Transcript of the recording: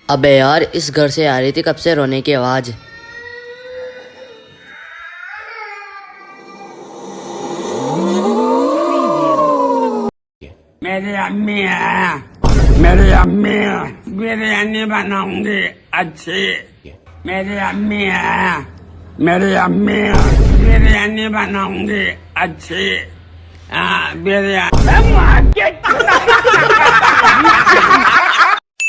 अबे यार, इस घर से आ रही थी कब से रोने की आवाज। मेरी अम्मी है, मेरी अम्मी बिरयानी बनाऊंगी अच्छी। मेरी अम्मी है, मेरी अम्मी बिरयानी बनाऊंगी अच्छी। बिरयानी